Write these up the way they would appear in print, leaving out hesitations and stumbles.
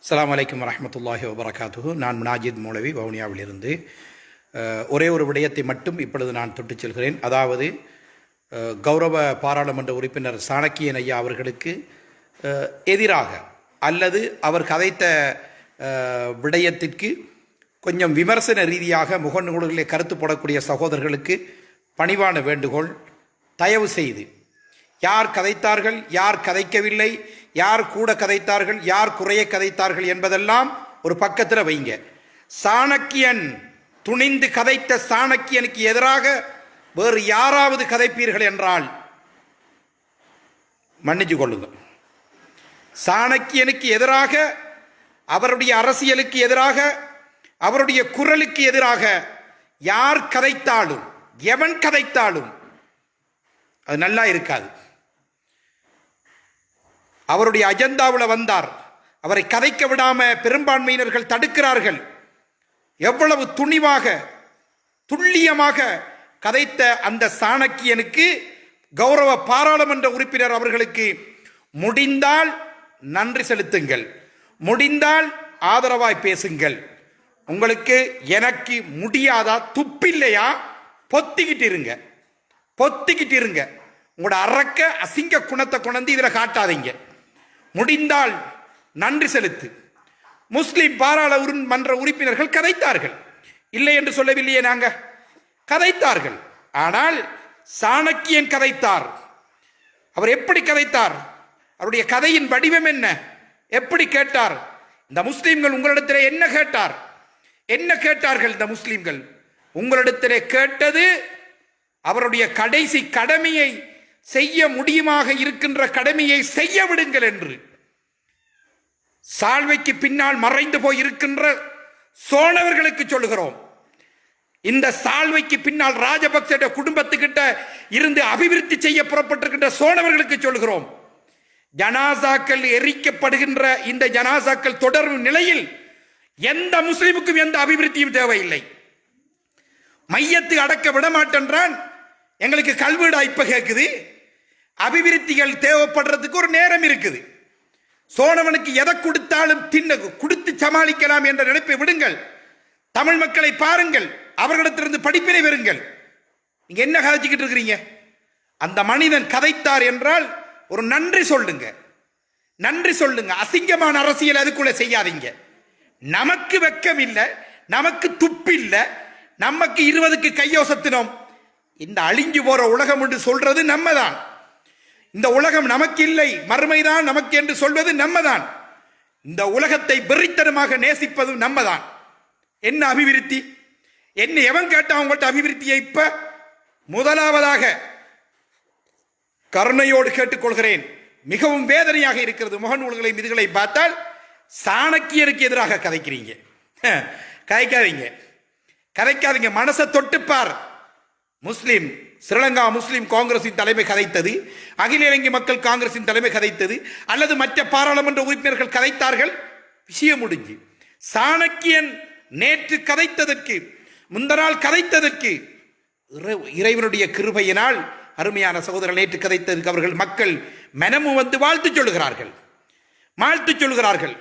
அஸ்ஸலாமு அலைக்கும் வரஹ்மத்துல்லாஹி வபரகாத்துஹு. நான் முனாஜித் மௌலவி வவுனியாவிலிருந்து ஒரே ஒரு விடயத்தை மட்டும் இப்பொழுது நான் தொட்டுச் செல்கிறேன். அதாவது கௌரவ பாராளுமன்ற உறுப்பினர் சாணக்கியன் ஐயா அவர்களுக்கு எதிராக அல்லது அவர் கதைத்த விடயத்திற்கு கொஞ்சம் விமர்சன ரீதியாக முகநூல்களிலே கருத்து போடக்கூடிய சகோதரர்களுக்கு பணிவான வேண்டுகோள், தயவு செய்து யார் கதைத்தார்கள், யார் கதைக்கவில்லை, யார் கூட கதைத்தார்கள், யார் குறைய கதைத்தார்கள் என்பதெல்லாம் ஒரு பக்கத்தில் வைங்க. சாணக்கியன் துணிந்து கதைத்த சாணக்கியனுக்கு எதிராக வேறு யாராவது கதைப்பீர்கள் என்றால் மன்னிச்சு கொள்ளுங்கள். சாணக்கியனுக்கு எதிராக, அவருடைய அரசியலுக்கு எதிராக, அவருடைய குரலுக்கு எதிராக யார் கதைத்தாலும், எவன் கதைத்தாலும் அது நல்லா இருக்காது. அவருடைய அஜெண்டாவில் வந்தார், அவரை கதைக்க விடாம பெரும்பான்மையினர்கள் தடுக்கிறார்கள். எவ்வளவு துணிவாக துல்லியமாக கதைத்த அந்த சாணக்கியனுக்கு கௌரவ பாராளுமன்ற உறுப்பினர் அவர்களுக்கு முடிந்தால் நன்றி செலுத்துங்கள், முடிந்தால் ஆதரவாய் பேசுங்கள். உங்களுக்கு எனக்கு முடியாதா, துப்பில்லையா, பொத்திக்கிட்டு இருங்க, பொத்திக்கிட்டு இருங்க. உங்களோட அரக்க அசிங்க குணத்தை கொண்டு இதில் காட்டாதீங்க. முடிந்தால் நன்றி செலுத்து. முஸ்லிம் பாராளுமன்ற உறுப்பினர்கள் கதைத்தார்கள், இல்லை என்று சொல்லவில்லையே, நாங்க கதைத்தார்கள். ஆனால் சாணக்கியன் கதைத்தார். அவர் எப்படி கதைத்தார்? அவருடைய கதையின் வடிவம் என்ன? எப்படி கேட்டார்? இந்த முஸ்லிம்கள் உங்களிடத்திலே என்ன கேட்டார்? என்ன கேட்டார்கள்? இந்த முஸ்லிம்கள் உங்களிடத்திலே கேட்டது அவருடைய கடைசி கடமையை செய்ய முடியுமாக இருக்கின்ற கடமையை செய்ய விடுங்கள் என்று. சால்வைக்கு பின்னால் மறைந்து போய் இருக்கின்ற சோழவர்களுக்கு சொல்லுகிறோம். இந்த சால்வைக்கு பின்னால் ராஜபக்ச குடும்பத்துக்கிட்ட இருந்து அபிவிருத்தி செய்ய புறப்பட்டிருக்கின்ற சோழவர்களுக்கு சொல்லுகிறோம். ஜனாசாக்கள் எரிக்கப்படுகின்ற இந்த ஜனாசாக்கள் தொடரும் நிலையில் எந்த முஸ்லிமுக்கும் எந்த அபிவிருத்தியும் தேவையில்லை. மையத்து அடக்க விடமாட்டேன்றான். எங்களுக்கு கல்வீடா இப்ப கேட்குது. அபிவிருத்திகள் தேவைப்படுறதுக்கு ஒரு நேரம் இருக்குது. சோழவனுக்கு எதை கொடுத்தாலும் கொடுத்து சமாளிக்கலாம் என்ற நினைப்பை விடுங்கள். தமிழ் மக்களை பாருங்கள், அவர்களிடத்திலிருந்து படிப்பினை பெறுங்கள். நீங்க என்ன கதைச்சிக்கிட்டு இருக்கிறீங்க? அந்த மனிதன் கதைத்தார் என்றால் ஒரு நன்றி சொல்லுங்க, நன்றி சொல்லுங்க. அசிங்கமான அரசியல் அதுக்குள்ள செய்யாதீங்க. நமக்கு வெக்கம் இல்லை, நமக்கு துப்பு இல்லை, நமக்கு 20க்கு கையோசத்தினோம். இந்த அழிஞ்சு போற உலகம் என்று சொல்றது நம்ம தான். இந்த உலகம் நமக்கு இல்லை, மறுமைதான் நமக்கு என்று சொல்வது நம்ம தான். இந்த உலகத்தை வெறித்தனமாக நேசிப்பது நம்ம தான். என்ன அபிவிருத்தி? என்ன எவன் கேட்டா அவங்கள்ட்ட அபிவிருத்தியை? இப்ப முதலாவதாக கருணையோடு கேட்டுக்கொள்கிறேன், மிகவும் வேதனையாக இருக்கிறது. முகநூல்களை இதுகளை பார்த்தால் சாணக்கியருக்கு எதிராக கதைக்கிறீங்க. கதைக்காதீங்க, கதைக்காதீங்க. மனசை தொட்டுப்பார். முஸ்லிம் ஸ்ரீலங்கா முஸ்லிம் காங்கிரசின் தலைமை கதைத்தது, அகில இலங்கை மக்கள் காங்கிரசின் தலைமை கதைத்தது, அல்லது மற்ற பாராளுமன்ற உறுப்பினர்கள் கதைத்தார்கள், விஷயம் முடிஞ்சு. சாணக்கியன் நேற்று கதைத்ததற்கு, முந்தநாள் கதைத்ததற்கு இறைவனுடைய கிருபையினால் அருமையான சகோதரர்கள் நேற்று கதைத்ததற்கு அவர்கள் மக்கள் மனமும் வந்து வாழ்த்து சொல்லுகிறார்கள், வாழ்த்து சொல்லுகிறார்கள்.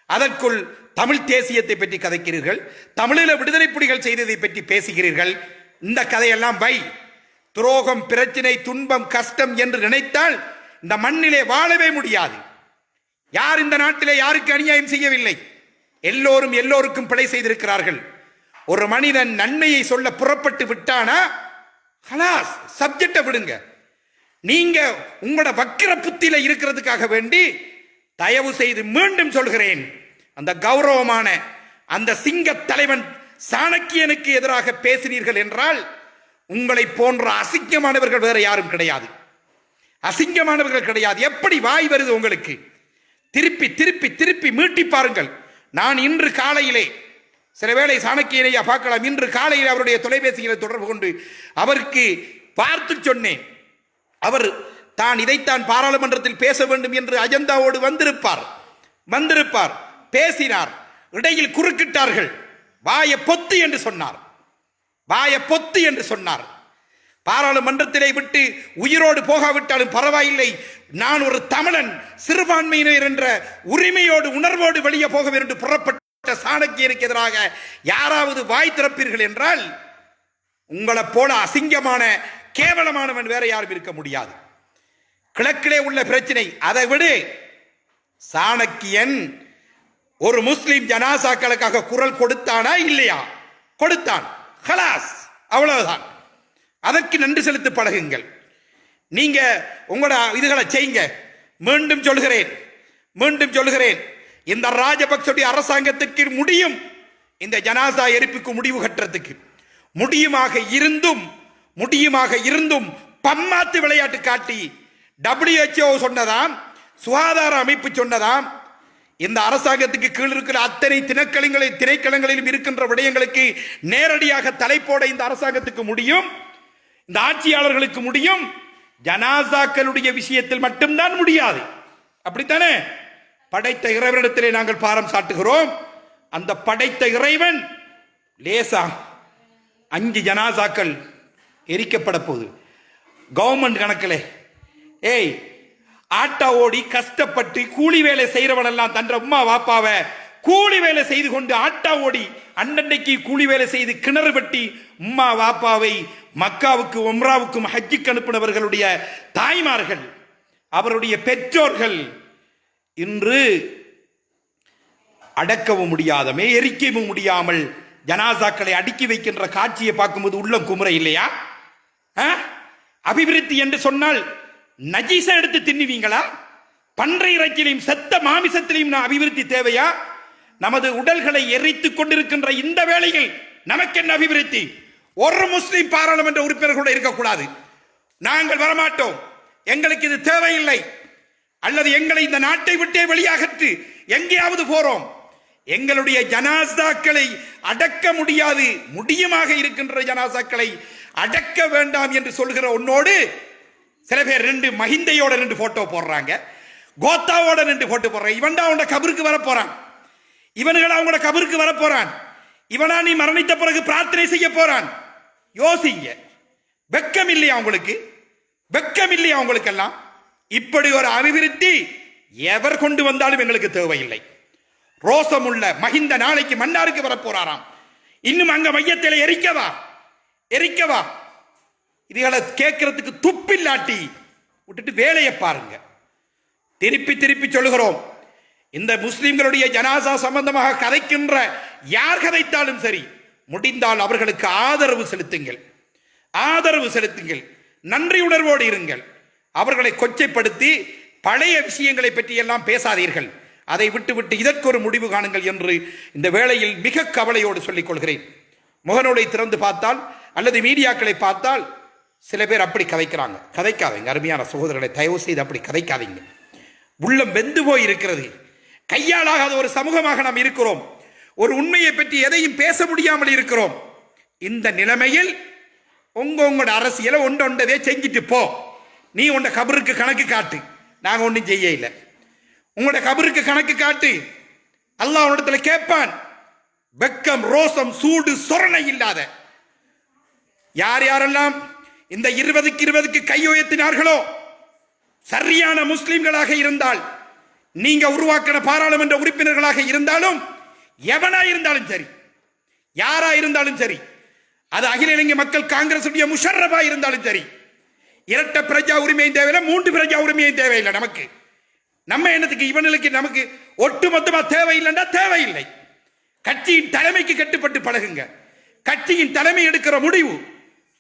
அதற்குள் தமிழ் தேசியத்தை பற்றி கதைக்கிறீர்கள், தமிழில் விடுதலை புலிகள் செய்ததை பற்றி பேசுகிறீர்கள். இந்த கதையெல்லாம் வை. துரோகம், பிரச்சனை, துன்பம், கஷ்டம் என்று நினைத்தால் இந்த மண்ணிலே வாழவே முடியாது. யார் இந்த நாட்டிலே யாருக்கு அநியாயம் செய்யவில்லை? எல்லோரும் எல்லோருக்கும் பிழை செய்திருக்கிறார்கள். ஒரு மனிதன் நன்மையை சொல்ல புறப்பட்டு விட்டானா ஹலாஸ், சப்ஜெக்டை விடுங்க. நீங்க உங்களோட வக்கிர புத்தியில இருக்கிறதுக்காக வேண்டி தயவு செய்து மீண்டும் சொல்கிறேன், அந்த கௌரவமான அந்த சிங்க தலைவன் சாணக்கியனுக்கு எதிராக பேசினீர்கள் என்றால் உங்களை போன்ற அசிங்கமானவர்கள் வேற யாரும் கிடையாது, அசிங்கமானவர்கள் கிடையாது. எப்படி வாய் வருது உங்களுக்கு? திருப்பி திருப்பி திருப்பி மீட்டி பாருங்கள். நான் இன்று காலையிலே, சில வேளை சாணக்கியனையா பார்க்கலாம், இன்று காலையில் அவருடைய தொலைபேசிகளை தொடர்பு கொண்டு அவருக்கு பார்த்து சொன்னேன். அவர் தான் இதைத்தான் பாராளுமன்றத்தில் பேச வேண்டும் என்று அஜெண்டாவோடு வந்திருப்பார், பேசினார். இடையில் குறுக்கிட்டார்கள். வாய பொத்து என்று சொன்னார், வாய பொத்து என்று சொன்னார். பாராளுமன்றத்திலே விட்டு உயிரோடு போகாவிட்டாலும் பரவாயில்லை, நான் ஒரு தமிழன் சிறுபான்மையினர் என்ற உரிமையோடு உணர்வோடு வெளியே போக வேண்டும் என்று புறப்பட்ட சாணக்கியருக்கு எதிராக யாராவது வாய் திறப்பீர்கள் என்றால் உங்களை போல அசிங்கமான கேவலமானவன் வேற யாரும் இருக்க முடியாது. கிழக்கிலே உள்ள பிரச்சனை அதை விடு. சாணக்கியன் ஒரு முஸ்லிம் ஜனாசாக்களுக்காக குரல் கொடுத்தானா இல்லையா? கொடுத்தான். ஹலாஸ், அவ்வளவுதான். அதற்கு நன்றி செலுத்தி பழகுங்கள். நீங்க உங்களோட இதுகளை செய்யுங்க. மீண்டும் சொல்கிறேன், இந்த ராஜபக்சவுடைய அரசாங்கத்திற்கு முடியும் இந்த ஜனாசா எரிப்புக்கு முடிவு கட்டுறதுக்கு. முடியுமாக இருந்தும் பம்மாத்து விளையாட்டு காட்டி WHO சொன்னதாம், சுகாதார அமைப்பு சொன்னதாம், இந்த அரசாங்கத்துக்கு கீழ் இருக்கிற அத்தனை திணைக்களங்களிலும் இருக்கின்ற விடயங்களுக்கு நேரடியாக தலைப்போட இந்த அரசாங்கத்துக்கு முடியும், இந்த ஆட்சியாளர்களுக்கு முடியும். ஜனாசாக்களுடைய விஷயத்தில் மட்டும்தான் முடியாது. அப்படித்தானே? படைத்த இறைவனிடத்திலே நாங்கள் பாரம் சாட்டுகிறோம். அந்த படைத்த இறைவன் லேசா 5 ஜனாசாக்கள் எரிக்கப்பட போகுது. கவர்மெண்ட் கணக்கில் ஆட்டா ஓடி கஷ்டப்பட்டு கூலி வேலை செய்யறவன் எல்லாம் தன்ற உம்மா வாப்பாவை கூலி வேலை செய்து கொண்டு ஆட்டா ஓடி அன்னன்னைக்கு கூலி வேலை செய்து கிணறு வெட்டி உம்மா வாப்பாவை மக்காவுக்கு உம்ராவுக்கும் ஹஜ்ஜுக்கு அனுப்பினவர்களுடைய தாய்மார்கள், அவருடைய பெற்றோர்கள் இன்று அடக்கவும் முடியாதமே எரிக்கவும் முடியாமல் ஜனாசாக்களை அடுக்கி வைக்கின்ற காட்சியை பார்க்கும்போது உள்ளம் குமுற இல்லையா? அபிவிருத்தி என்று சொன்னால் நஜீச எடுத்து தின்னுவீங்களா? பன்றை இறைச்சிலையும் செத்த மாமிசத்திலையும் அபிவிருத்தி தேவையா? நமது உடல்களை எரித்துக் கொண்டிருக்கின்ற இந்த வேளையில் நமக்கு என்ன அபிவிருத்தி? ஒரு முஸ்லிம் பாராளுமன்ற உறுப்பினர் கூட இருக்கக்கூடாது. நாங்கள் வரமாட்டோம், எங்களுக்கு இது தேவையில்லை, அல்லது எங்களை இந்த நாட்டை விட்டே வெளியாகற்று எங்கேயாவது போறோம். எங்களுடைய ஜனாசாக்களை அடக்க முடியாது, முடியுமாக இருக்கின்ற ஜனாசாக்களை அடக்க வேண்டாம் என்று சொல்கிற உன்னோடு சில பேர் 2 மஹிந்தையோட 2 போட்டோ போடுறாங்க, கோத்தாவோட 2 போட்டோ போடுறாங்க. இவன்டா அவனோட கபருக்கு வர போறான், இவன்களா அவங்களோட கபருக்கு வர போறான், இவனா நீ மரணித்த பிறகு பிரார்த்தனை செய்ய போறான். யோசிங்க. வெக்கம் இல்லையா உங்களுக்கு? வெக்கம் இல்லையா உங்களுக்கெல்லாம்? இப்படி ஒரு அபிவிருத்தி எவர் கொண்டு வந்தாலும் எங்களுக்கு தேவையில்லை. ரோசமுள்ள மஹிந்த நாளைக்கு மன்னாருக்கு வர போறாராம். இன்னும் அங்க மையத்தில் எரிக்கவா? இதுகளை கேட்கறதுக்கு துப்பில்லாட்டி விட்டுட்டு வேலையை பாருங்க. திருப்பி சொல்லுகிறோம், இந்த முஸ்லிம்களுடைய ஜனாசா சம்பந்தமாக கதைக்கின்ற யார் கதைத்தாலும் சரி, முடிந்தால் அவர்களுக்கு ஆதரவு செலுத்துங்கள், நன்றி உணர்வோடு இருங்கள். அவர்களை கொச்சைப்படுத்தி பழைய விஷயங்களை பற்றி எல்லாம் பேசாதீர்கள். அதை விட்டு இதற்கு ஒரு முடிவு காணுங்கள் என்று இந்த வேளையில் மிக கவலையோடு சொல்லிக் கொள்கிறேன். முகநூலை திறந்து பார்த்தால் அல்லது மீடியாக்களை பார்த்தால் சில பேர் அப்படி கதைக்காதீங்க. அருமையான சகோதரர்களை, தயவு செய்து அப்படி கதைக்காதீங்க. உள்ளம் வெந்து போய் இருக்கிறது. கையாளாகாத ஒரு சமூகமாக நாம் இருக்கிறோம். ஒரு உண்மையை பற்றி எதையும் பேச முடியாமல் இருக்கிறோம். இந்த நிலைமையில் உங்களோட அரசியலை ஒன்றதே செஞ்சுட்டு போ. நீ உண்ட கபருக்கு கணக்கு காட்டு, நாங்க ஒன்றும் செய்ய இல்லை. உங்களோட கபருக்கு கணக்கு காட்டு, அல்லாஹ் இடத்துல கேட்பான். வெக்கம், ரோசம், சூடு, சொரணை இல்லாத யாரெல்லாம் இந்த 20க்கு 20க்கு கை உயர்த்தினார்களோ, சரியான முஸ்லிம்களாக இருந்தால், நீங்க உருவாக்கின பாராளுமன்ற உறுப்பினர்களாக இருந்தாலும், எவனா இருந்தாலும் சரி, யாரா இருந்தாலும் சரி, அது அகில இலங்கை மக்கள் காங்கிரஸ் முஷர்ரஃபா இருந்தாலும் சரி, இரட்டை பிரஜா உரிமையும் தேவையில்லை, 3 பிரஜா உரிமையும் தேவையில்லை. நமக்கு நம்ம என்னத்துக்கு இவனுக்கு நமக்கு ஒட்டுமொத்தமா தேவையில்லைன்னா தேவையில்லை. கட்சியின் தலைமைக்கு கட்டுப்பட்டு பழகுங்க. கட்சியின் தலைமை எடுக்கிற முடிவு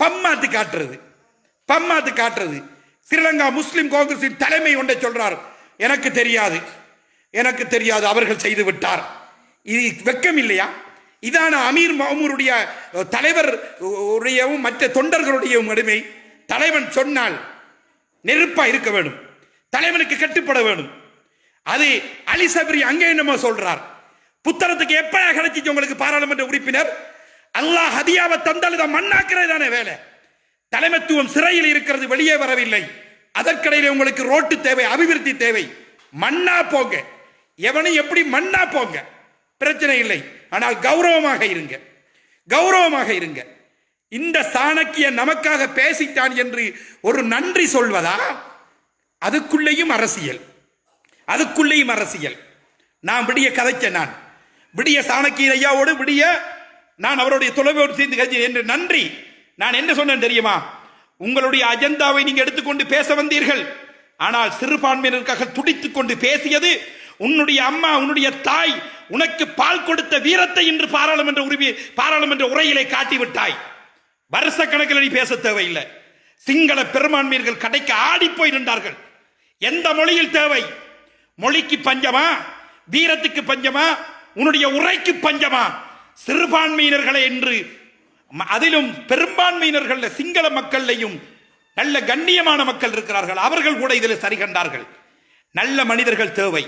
பம்மாத்து காட்டுறது. ஸ்ரீலங்கா முஸ்லிம் காங்கிரசின் தலைமை ஒன்றை சொல்றார், எனக்கு தெரியாது அவர்கள் செய்து விட்டார். இது வெக்கம் இல்லையா? இதான அமீர் மாமூருடைய தலைவர் உடையவும் மற்ற தொண்டர்களுடையவும் அடிமை. தலைவன் சொன்னால் நெருப்பா இருக்க வேண்டும், தலைவனுக்கு கட்டுப்பட வேண்டும். அது அலி சபரி அங்கே என்னமோ சொல்றார். புத்தகத்துக்கு எப்படா கிடைச்சிச்சு உங்களுக்கு பாராளுமன்ற உறுப்பினர்? அல்லாஹ் ஹதியாவை தந்தால் இதை மண்ணாக்குறது தானே வேலை. தலைமைத்துவம் சிறையில் இருக்கிறது, வெளியே வரவில்லை. அதற்கிடையில உங்களுக்கு ரோட்டு தேவை, அபிவிருத்தி தேவை. மண்ணா போங்க, எவனும் எப்படி மண்ணா போங்க, பிரச்சனை இல்லை. ஆனால் கௌரவமாக இருங்க. இந்த சாணக்கியன் நமக்காக பேசிட்டான் என்று ஒரு நன்றி சொல்வதா? அதுக்குள்ளேயும் அரசியல், அதுக்குள்ளேயும் அரசியல். நான் விடிய கதைச்ச, நான் விடிய சாணக்கியன் ஐயாவோடு விடிய நான் அவருடைய தொலைவோடு சேர்ந்து கதைச்சேன் என்று நன்றி. நான் என்ன சொன்னேன் தெரியுமா? உங்களுடைய அஜெண்டாவை நீங்க எடுத்துக்கொண்டு பேச வந்தீர்கள், ஆனால் சிறுபான்மையினருக்காக துடித்துக் கொண்டு பேசியது உன்னுடைய அம்மா, உன்னுடைய தாய் உனக்கு பால் கொடுத்த வீரத்தை இன்று பாராளுமன்ற உரையிலே காட்டிவிட்டாய். வருஷ கணக்கில் நீ பேச தேவையில்லை. சிங்கள பெரும்பான்மையர்கள் கடைக்கு ஆடி போய் நின்றார்கள். எந்த மொழியில் தேவை? மொழிக்கு பஞ்சமா? வீரத்துக்கு பஞ்சமா? உன்னுடைய உரைக்கு பஞ்சமா? சிறுபான்மையினர்களை என்று, அதிலும் பெரும்பான்மையினர்கள் சிங்கள மக்களையும் நல்ல கண்ணியமான மக்கள் இருக்கிறார்கள், அவர்கள் கூட இதில் சரி கண்டார்கள். நல்ல மனிதர்கள் தேவை,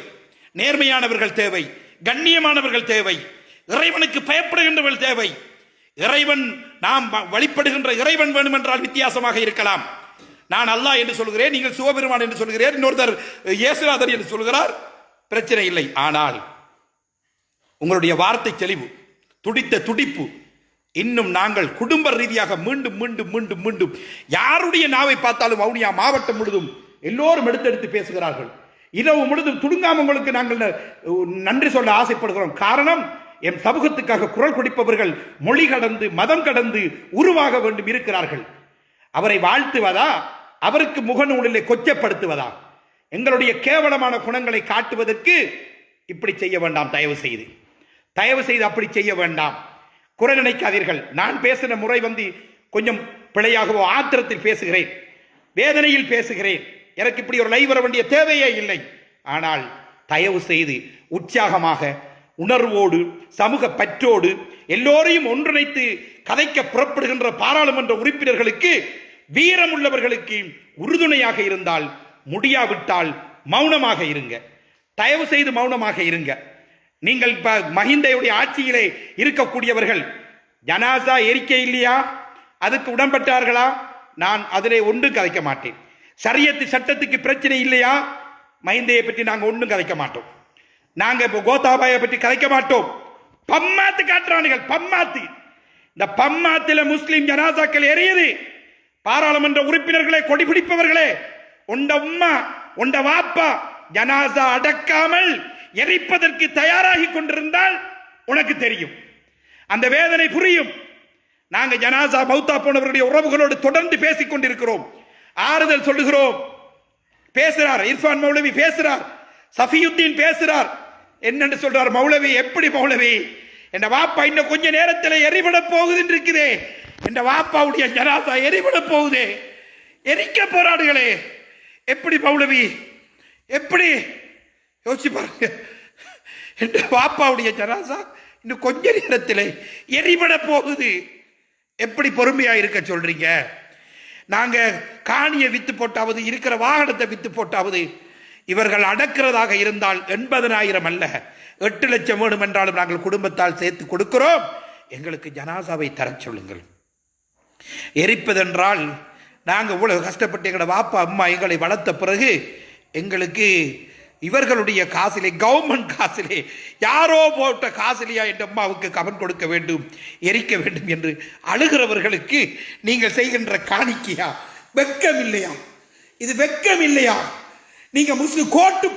நேர்மையானவர்கள் தேவை, கண்ணியமானவர்கள் தேவை, இறைவனுக்கு பயப்படுகின்றவர்கள் தேவை. இறைவன், நாம் வழிபடுகின்ற இறைவன் வேணும் என்றால் வித்தியாசமாக இருக்கலாம். நான் அல்லாஹ் என்று சொல்கிறேன், நீங்கள் சிவபெருமான் என்று சொல்கிறேன், இன்னொருத்தர் இயேசுநாதர் என்று சொல்கிறார், பிரச்சனை இல்லை. ஆனால் உங்களுடைய வார்த்தை தெளிவு, துடித்த துடிப்பு, இன்னும் நாங்கள் குடும்ப ரீதியாக மீண்டும் மீண்டும் மீண்டும் மீண்டும் யாருடைய நாவை பார்த்தாலும் வவுனியா மாவட்டம் முழுதும் எல்லோரும் எடுத்து பேசுகிறார்கள். இரவு முழுதும் துடுங்காம உங்களுக்கு நாங்கள் நன்றி சொல்ல ஆசைப்படுகிறோம். காரணம், என் சமூகத்துக்காக குரல் கொடுப்பவர்கள் மொழி கடந்து மதம் கடந்து உருவாக வேண்டும் இருக்கிறார்கள். அவரை வாழ்த்துவதா, அவருக்கு முகநூலிலே கொச்சப்படுத்துவதா? எங்களுடைய கேவலமான குணங்களை காட்டுவதற்கு இப்படி செய்ய வேண்டாம். தயவு செய்து அப்படி செய்ய வேண்டாம். குறை நினைக்காதீர்கள். நான் பேசின முறை கொஞ்சம் பிழையாகவோ ஆத்திரத்தில் பேசுகிறேன், வேதனையில் பேசுகிறேன். எனக்கு இப்படி ஒரு லைவ் வர வேண்டிய தேவையே இல்லை. ஆனால் தயவு செய்து உற்சாகமாக, உணர்வோடு, சமூக பற்றோடு எல்லோரையும் ஒன்றிணைத்து கதைக்க புறப்படுகின்ற பாராளுமன்ற உறுப்பினர்களுக்கு, வீரம் உள்ளவர்களுக்கு உறுதுணையாக இருந்தால், முடியாவிட்டால் மௌனமாக இருங்க. தயவு செய்து மௌனமாக இருங்க. நீங்கள் மஹிந்தையுடைய ஆட்சியிலே இருக்கக்கூடியவர்கள் ஜனாசா எரிக்கை இல்லையா, அதுக்கு உடன்பட்டார்களா? நான் அதிலே ஒன்றும் கதைக்க மாட்டேன். ஷரியத்து சட்டத்துக்கு பிரச்சனை இல்லையா? மஹிந்தையை பற்றி நாங்கள் ஒன்றும் கதைக்க மாட்டோம். நாங்க இப்போ கோத்தாபாயை பற்றி கதைக்க மாட்டோம். பம்மாத்து காட்டுறானுகள், பம்மாத்து. இந்த பம்மாத்தில முஸ்லிம் ஜனாசாக்கள் எரியுது. பாராளுமன்ற உறுப்பினர்களே, கொடிபிடிப்பவர்களே, உண்ட உம்மா உண்ட வாப்பா ஜனாசா அடக்காமல் எரிப்பதற்கு தயாராகி கொண்டிருந்தால் உனக்கு தெரியும், அந்த வேதனை புரியும். நாங்க ஜனாசா மௌத்தா போனவர்களுடைய உறவுகளோடு தொடர்ந்து பேசிக் கொண்டிருக்கிறோம், ஆறுதல் சொல்லுகிறோம். பேசுறார் இர்ஃபான் மௌலவி, பேசுறார் சஃபியுத்தீன், பேசுறார். என்னன்னு சொல்றார் மௌலவி? எப்படி மௌலவி, என் வாப்பா இன்னும் கொஞ்ச நேரத்தில் எரிபட போகுதுன்னு இருக்குதே, என் வாப்பாவுடைய ஜனாசா எரிபட போகுதே, எரிக்க போராடுகளே. எப்படி மௌலவி, எப்படி? யோசிச்சு பாருங்க. என் வாப்பாவுடைய ஜனாசா இன்னும் கொஞ்ச நேரத்தில் எரிபட போகுது. எப்படி பொறுமையா இருக்க சொல்றீங்க? நாங்க காணியை வித்து போட்டாவது, இருக்கிற வாகனத்தை வித்து போட்டாவது, இவர்கள் அடக்கிறதாக இருந்தால் 80,000 அல்ல 8 லட்சம் வேணும் என்றாலும் நாங்கள் குடும்பத்தால் சேர்த்து கொடுக்கிறோம். எங்களுக்கு ஜனாசாவை தர சொல்லுங்கள். எரிப்பதென்றால் நாங்கள் இவ்வளவு கஷ்டப்பட்டு எங்களோட வாப்பா அம்மா எங்களை வளர்த்த பிறகு எங்களுக்கு இவர்களுடைய காசிலே, கவர்மெண்ட் காசிலே, யாரோ போட்ட காசிலையா என் அம்மாவுக்கு கவன் கொடுக்க வேண்டும், எரிக்க வேண்டும் என்று அழுகிறவர்களுக்கு நீங்கள் செய்கின்ற காணிக்கையா? வெட்கம் இல்லையா? இது வெட்கம் இல்லையா? நீங்க முஸ்லிம் கோட்டு